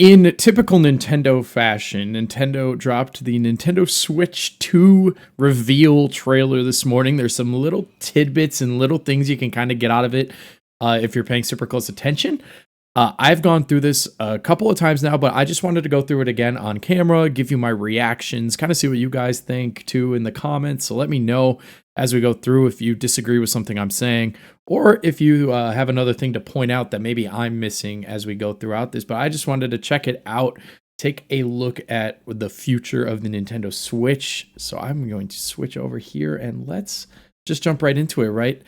In typical Nintendo fashion, Nintendo dropped the Nintendo Switch 2 reveal trailer this morning. There's some little tidbits and little things you can kind of get out of it if you're paying super close attention. I've gone through this a couple of times now, but I just wanted to go through it again on camera, give you my reactions, kind of see what you guys think too in the comments. So let me know as we go through if you disagree with something I'm saying, or if you have another thing to point out that maybe I'm missing as we go throughout this. But I just wanted to check it out, take a look at the future of the Nintendo Switch. So I'm going to switch over here and let's just jump right into it, right?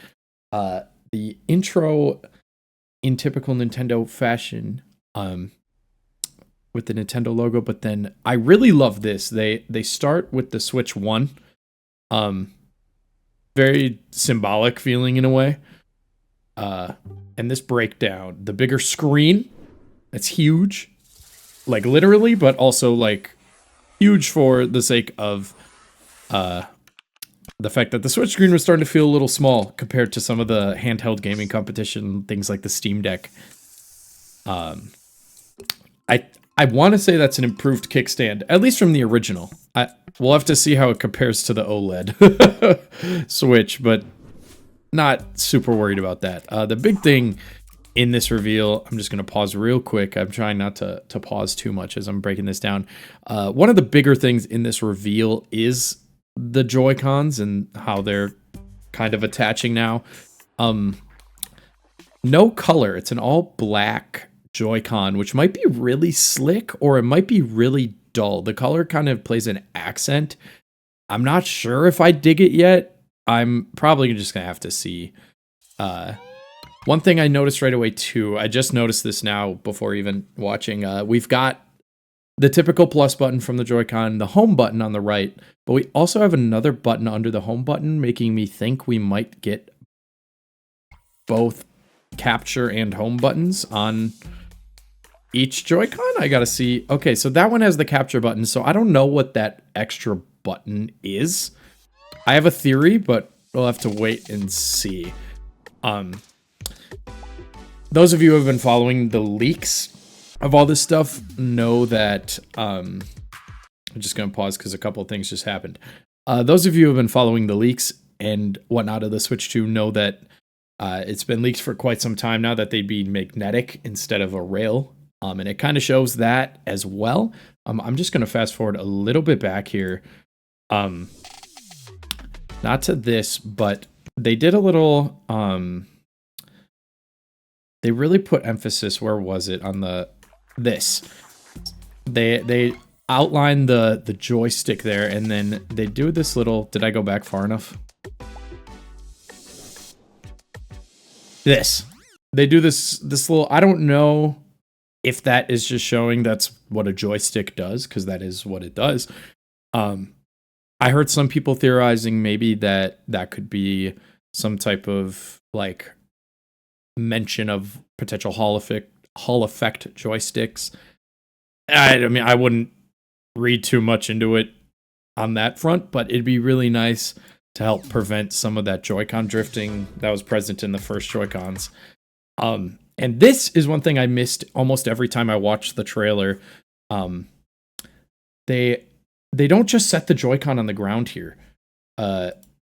The intro in typical Nintendo fashion, with the Nintendo logo, but then I really love this. They start with the Switch 1. Very symbolic feeling in a way. And this breakdown, the bigger screen, it's huge. Like literally, but also like huge for the sake of the fact that the Switch screen was starting to feel a little small compared to some of the handheld gaming competition, things like the Steam Deck. I want to say that's an improved kickstand, at least from the original. We'll have to see how it compares to the OLED Switch, but not super worried about that. The big thing in this reveal, I'm just going to pause real quick. I'm trying not to pause too much as I'm breaking this down. One of the bigger things in this reveal is the Joy-Cons and how they're kind of attaching now. No color. It's an all black Joy-Con, which might be really slick or it might be really dull. The color kind of plays an accent. I'm not sure if I dig it yet. I'm probably just gonna have to see. One thing I noticed right away too, I just noticed this now before even watching, we've got the typical plus button from the Joy-Con, the home button on the right, but we also have another button under the home button, making me think we might get both capture and home buttons on each Joy-Con. I gotta see. Okay, so that one has the capture button, so I don't know what that extra button is. I have a theory, but we'll have to wait and see. Those of you who have been following the leaks of all this stuff know that I'm just going to pause because a couple of things just happened. Those of you who have been following the leaks and whatnot of the Switch 2 know that it's been leaked for quite some time now that they'd be magnetic instead of a rail. And it kind of shows that as well. I'm just going to fast forward a little bit back here. Not to this, but they did a little... they really put emphasis, where was it, on this. They outline the joystick there, and then they do this little... Did I go back far enough? This. They do this little... I don't know if that is just showing that's what a joystick does, because that is what it does. I heard some people theorizing maybe that could be some type of, like, mention of potential Hall effect joysticks. I mean, I wouldn't read too much into it on that front, but it'd be really nice to help prevent some of that Joy-Con drifting that was present in the first Joy-Cons. And this is one thing I missed almost every time I watched the trailer. They don't just set the Joy-Con on the ground here.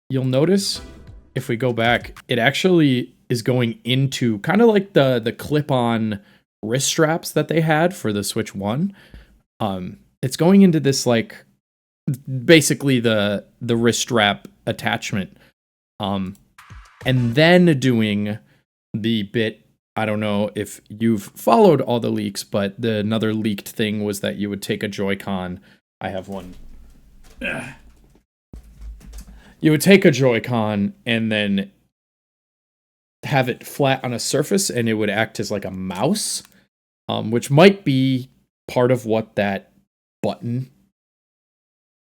You'll notice if we go back, it actually is going into kind of like the clip-on wrist straps that they had for the Switch 1. It's going into this, like, basically the wrist strap attachment. And then doing the bit, I don't know if you've followed all the leaks, but another leaked thing was that you would take a Joy-Con. I have one. You would take a Joy-Con and then have it flat on a surface, and it would act as like a mouse, which might be part of what that button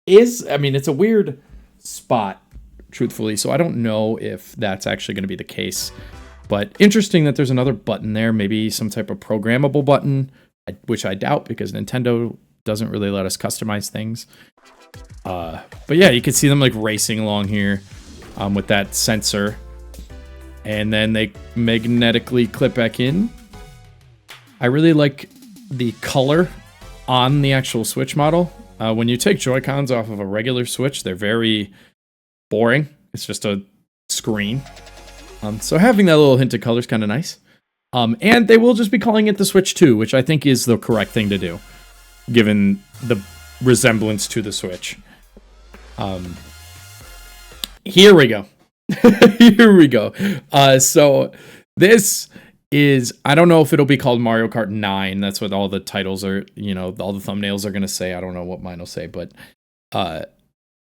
is. I mean, it's a weird spot, truthfully, so I don't know if that's actually going to be the case. But interesting that there's another button there, maybe some type of programmable button, which I doubt because Nintendo doesn't really let us customize things. But yeah, you can see them like racing along here with that sensor. And then they magnetically clip back in. I really like the color on the actual Switch model. When you take Joy-Cons off of a regular Switch, they're very boring. It's just a screen. So having that little hint of color is kind of nice. And they will just be calling it the Switch 2, which I think is the correct thing to do, given the resemblance to the Switch. Here we go. Here we go. So this is, I don't know if it'll be called Mario Kart 9. That's what all the titles are, all the thumbnails are going to say. I don't know what mine will say, but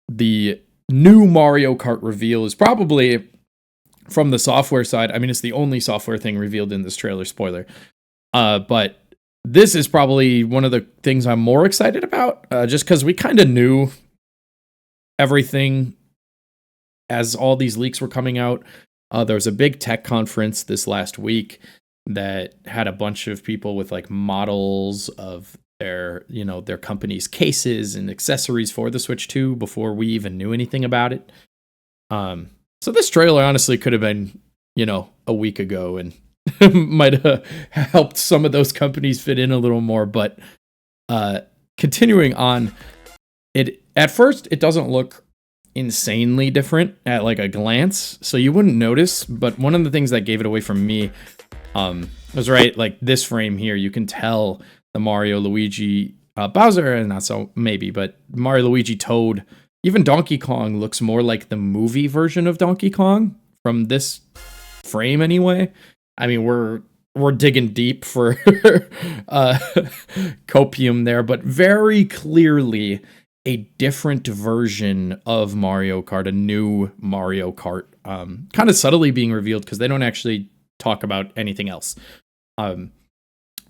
the new Mario Kart reveal is probably, from the software side, I mean, it's the only software thing revealed in this trailer, spoiler. But this is probably one of the things I'm more excited about, just because we kind of knew everything as all these leaks were coming out. There was a big tech conference this last week that had a bunch of people with like models of their company's cases and accessories for the Switch 2 before we even knew anything about it. So this trailer honestly could have been, a week ago and might have helped some of those companies fit in a little more. But continuing on, at first it doesn't look insanely different at like a glance, so you wouldn't notice. But one of the things that gave it away from me was right, like this frame here. You can tell the Mario, Luigi, Bowser, and not so maybe, but Mario, Luigi, Toad, even Donkey Kong looks more like the movie version of Donkey Kong from this frame anyway. I mean, we're digging deep for copium there, but very clearly a different version of Mario Kart, a new Mario Kart, kind of subtly being revealed because they don't actually talk about anything else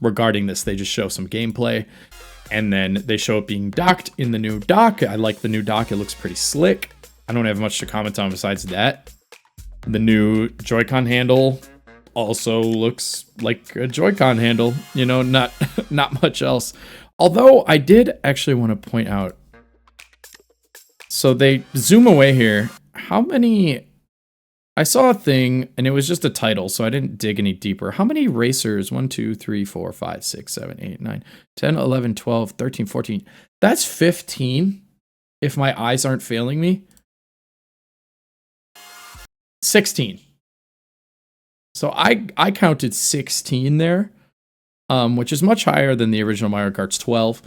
regarding this. They just show some gameplay, and then they show it being docked in the new dock. I like the new dock. It looks pretty slick. I don't have much to comment on besides that. The new Joy-Con handle also looks like a Joy-Con handle, not much else. Although I did actually want to point out, so they zoom away here. How many? I saw a thing and it was just a title, so I didn't dig any deeper. How many racers? 1, 2, 3, 4, 5, 6, 7, 8, 9, 10, 11, 12, 13, 14. That's 15 if my eyes aren't failing me. 16. So I counted 16 there, which is much higher than the original Mario Kart's 12.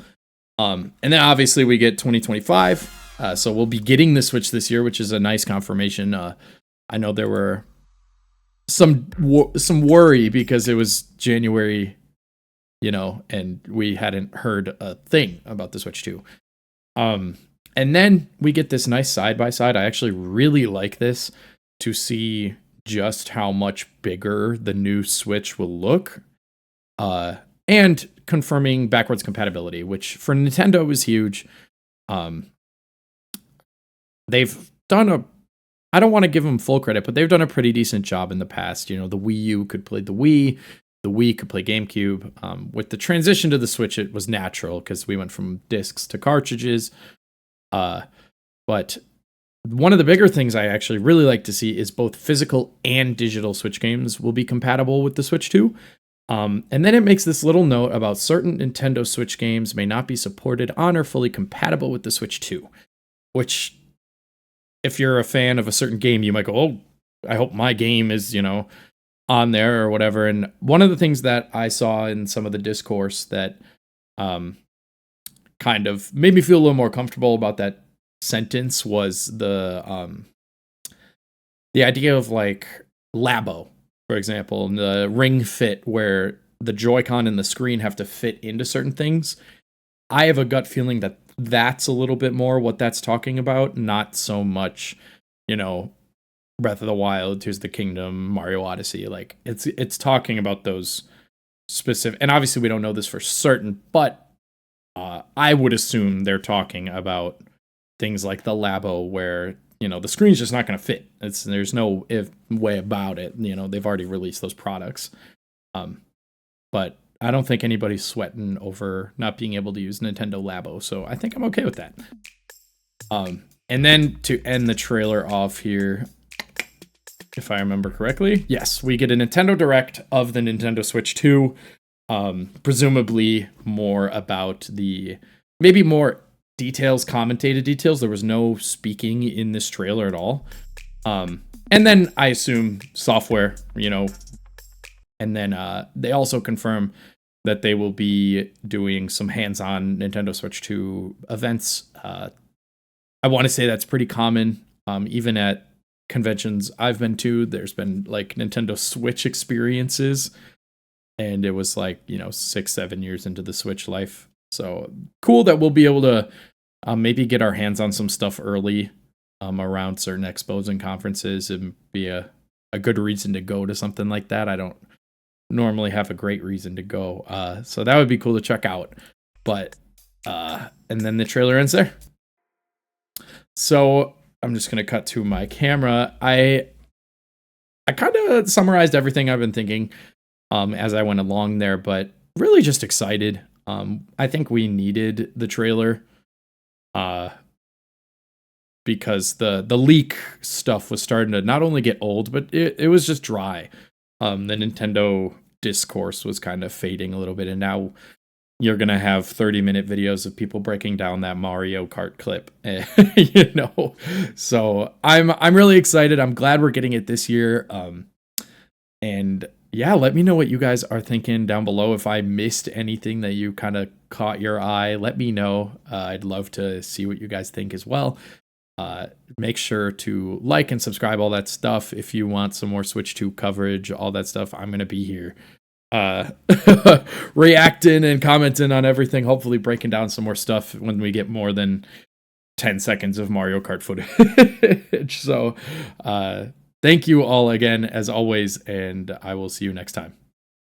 And then obviously we get 2025. So we'll be getting the Switch this year, which is a nice confirmation. I know there were some worry because it was January, and we hadn't heard a thing about the Switch 2. And then we get this nice side-by-side. I actually really like this to see just how much bigger the new Switch will look. And confirming backwards compatibility, which for Nintendo is huge. They've done I don't want to give them full credit, but they've done a pretty decent job in the past. The Wii U could play the Wii could play GameCube. With the transition to the Switch, it was natural because we went from discs to cartridges. But one of the bigger things I actually really like to see is both physical and digital Switch games will be compatible with the Switch 2. And then it makes this little note about certain Nintendo Switch games may not be supported on or fully compatible with the Switch 2, which, if you're a fan of a certain game, you might go, oh, I hope my game is, on there or whatever. And one of the things that I saw in some of the discourse that kind of made me feel a little more comfortable about that sentence was the idea of like Labo, for example, and the Ring Fit, where the Joy-Con and the screen have to fit into certain things. I have a gut feeling that that's a little bit more what that's talking about, not so much, Breath of the Wild, Tears of the Kingdom, Mario Odyssey. Like it's talking about those specific, and obviously we don't know this for certain, but I would assume they're talking about things like the Labo, where the screen's just not going to fit. There's no way about it. They've already released those products, but I don't think anybody's sweating over not being able to use Nintendo Labo, so I think I'm okay with that. And then to end the trailer off here, if I remember correctly, yes, we get a Nintendo Direct of the Nintendo Switch 2. Presumably more about maybe more details, commentated details. There was no speaking in this trailer at all. And then I assume software, and then they also confirm that they will be doing some hands-on Nintendo Switch 2 events. I want to say that's pretty common. Even at conventions I've been to, there's been like Nintendo Switch experiences, and it was like 6-7 years into the Switch life. So cool that we'll be able to maybe get our hands on some stuff early around certain expos and conferences, and be a good reason to go to something like that. I don't normally have a great reason to go, so that would be cool to check out. But and then the trailer ends there. So I'm just gonna cut to my camera. I kind of summarized everything I've been thinking as I went along there, but really just excited. I think we needed the trailer because the leak stuff was starting to not only get old, but it was just dry. The Nintendo discourse was kind of fading a little bit, and now you're gonna have 30-minute videos of people breaking down that Mario Kart clip. So I'm really excited. I'm glad we're getting it this year. And yeah, let me know what you guys are thinking down below. If I missed anything that you kind of caught your eye, let me know. I'd love to see what you guys think as well. Make sure to like and subscribe, all that stuff. If you want some more Switch 2 coverage, all that stuff, I'm going to be here reacting and commenting on everything, hopefully breaking down some more stuff when we get more than 10 seconds of Mario Kart footage. So thank you all again, as always, and I will see you next time.